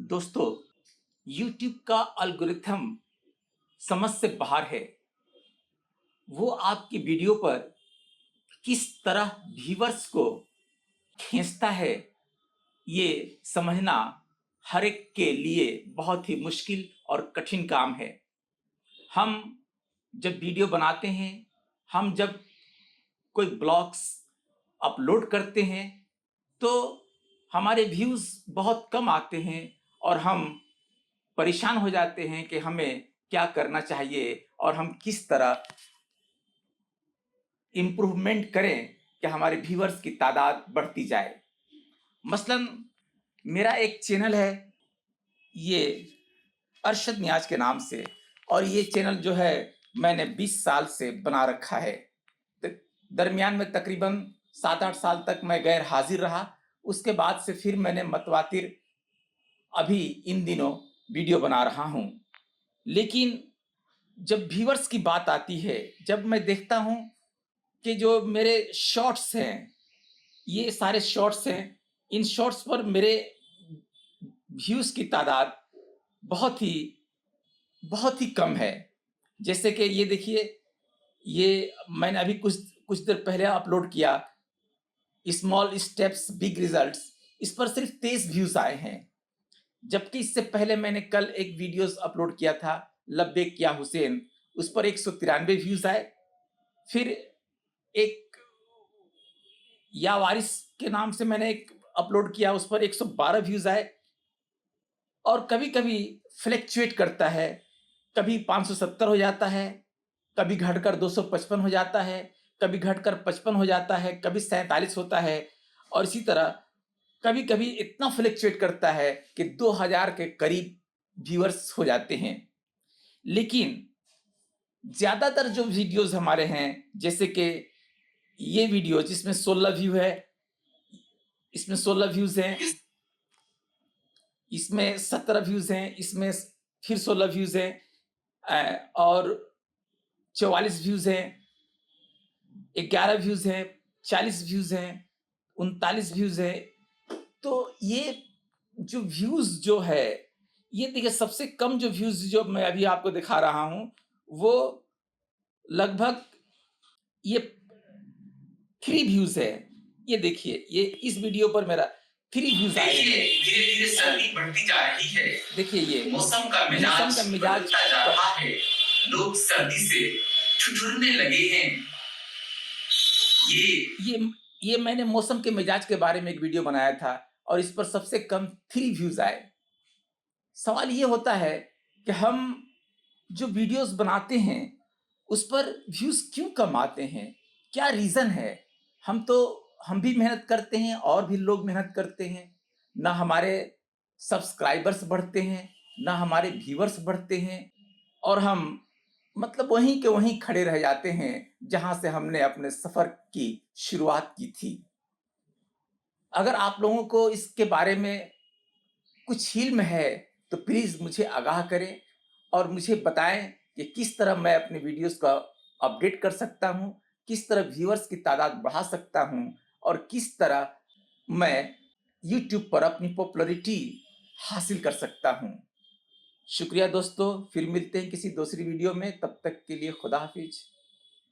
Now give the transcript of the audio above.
दोस्तों, YouTube का algorithm समझ से बाहर है। वो आपकी वीडियो पर किस तरह व्यूअर्स को खींचता है, ये समझना हर एक के लिए बहुत ही मुश्किल और कठिन काम है। हम जब वीडियो बनाते हैं, हम जब कोई ब्लॉग्स अपलोड करते हैं, तो हमारे व्यूज़ बहुत कम आते हैं और हम परेशान हो जाते हैं कि हमें क्या करना चाहिए और हम किस तरह इम्प्रूवमेंट करें कि हमारे व्यूअर्स की तादाद बढ़ती जाए। मसलन मेरा एक चैनल है, ये अरशद नियाज के नाम से, और ये चैनल जो है मैंने 20 साल से बना रखा है। दरमियान में तकरीबन 7-8 साल तक मैं गैर हाजिर रहा। उसके बाद से फिर मैंने मतवातिर अभी इन दिनों वीडियो बना रहा हूँ। लेकिन जब व्यूअर्स की बात आती है, जब मैं देखता हूँ कि जो मेरे शॉर्ट्स हैं, ये सारे शॉर्ट्स हैं, इन शॉर्ट्स पर मेरे व्यूज़ की तादाद बहुत ही कम है। जैसे कि ये देखिए, ये मैंने अभी कुछ कुछ देर पहले अपलोड किया, स्मॉल स्टेप्स बिग रिजल्ट्स। इस पर सिर्फ 23 व्यूज़ आए हैं। जबकि इससे पहले मैंने कल एक वीडियोस अपलोड किया था, लब्बैक या हुसैन, उस पर 193 व्यूज़ आए। फिर एक या वारिस के नाम से मैंने एक अपलोड किया, उस पर 112 व्यूज़ आए। और कभी-कभी फ्लक्चुएट करता है, कभी 570 हो जाता है, कभी घटकर 255 हो जाता है, कभी घटकर 55 हो जाता है, कभी 47 होता है, और इसी तरह कभी-कभी इतना फ्लक्चुएट करता है कि 2000 के करीब व्यूअर्स हो जाते हैं। लेकिन ज़्यादातर जो वीडियोज़ हमारे हैं, जैसे कि ये वीडियो जिसमें 16 व्यू है, इसमें 16 व्यूज़ हैं, इसमें 17 व्यूज़ हैं, इसमें फिर 16 व्यूज़ हैं, और 44 व्यूज़ हैं, 11 व्यूज़ हैं, 40 व्यूज़ हैं, 39 व्यूज़ हैं। तो ये जो व्यूज़ जो है, ये देखिए सबसे कम जो व्यूज़ जो मैं अभी आपको दिखा रहा हूँ, वो लगभग ये 3 व्यूज़ है। ये देखिए, ये इस वीडियो पर मेरा 3 व्यूज़ आए हैं। धीरे-धीरे सर्दी बढ़ती जा रही है। देखिए ये मौसम का मिजाज बदलता जा रहा है। लोग सर्दी से ठिठुरने लगे हैं। ये ये ये मैंने मौसम के मिजाज के बारे में एक वीडियो बनाया था और इस पर सबसे कम 3 व्यूज़ आए। सवाल ये होता है कि हम जो वीडियोज़ बनाते हैं, उस पर व्यूज़ क्यों कम आते हैं? क्या रीज़न है? हम भी मेहनत करते हैं और भी लोग मेहनत करते हैं। ना हमारे सब्सक्राइबर्स बढ़ते हैं, ना हमारे व्यूअर्स बढ़ते हैं, और हम मतलब वहीं के वहीं खड़े रह जाते हैं, जहाँ से हमने अपने सफ़र की शुरुआत की थी। अगर आप लोगों को इसके बारे में कुछ इल्म है, तो प्लीज़ मुझे आगाह करें और मुझे बताएँ कि किस तरह मैं अपनी वीडियोज़ का अपडेट कर सकता हूँ, किस तरह व्यूअर्स की तादाद बढ़ा सकता हूँ, और किस तरह मैं यूट्यूब पर अपनी पॉपुलैरिटी हासिल कर सकता हूँ। शुक्रिया दोस्तों, फिर मिलते हैं किसी दूसरी वीडियो में, तब तक के लिए खुदा हाफ़िज़।